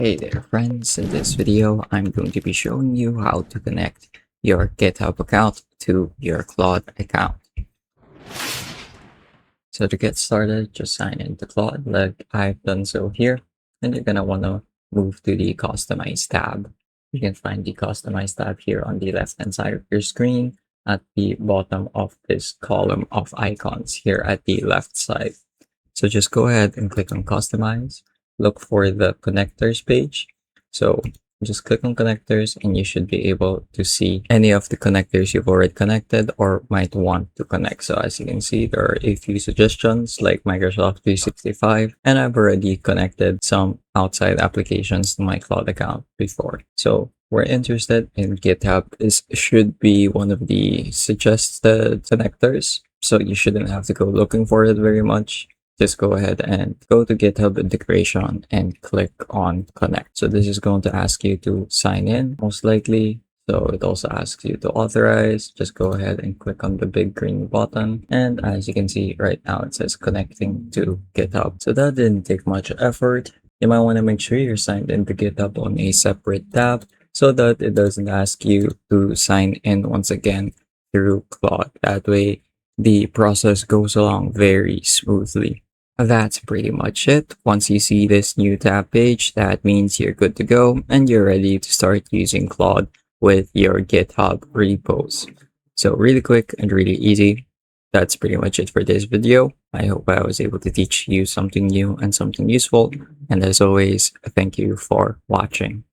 Hey there friends, in this video I'm going to be showing you how to connect your GitHub account to your Claude account. So to get started, just sign into Claude like I've done so here, and you're going to want to move to the Customize tab. You can find the Customize tab here on the left hand side of your screen at the bottom of this column of icons here at the left side. So just go ahead and click on Customize. Look for the connectors page. So just click on connectors and you should be able to see any of the connectors you've already connected or might want to connect. So as you can see, there are a few suggestions like Microsoft 365, and I've already connected some outside applications to my Cloud account before. So we're interested in GitHub. This should be one of the suggested connectors, so you shouldn't have to go looking for it very much. Just go ahead and go to GitHub integration and click on connect. So this is going to ask you to sign in, most likely. So it also asks you to authorize. Just go ahead and click on the big green button. And as you can see right now, it says connecting to GitHub. So that didn't take much effort. You might want to make sure you're signed into GitHub on a separate tab so that it doesn't ask you to sign in once again through Claude. That way, the process goes along very smoothly. That's pretty much it. Once you see this new tab page, that means you're good to go and you're ready to start using Claude with your GitHub repos. So really quick and really easy. That's pretty much it for this video. I hope I was able to teach you something new and something useful. And as always, thank you for watching.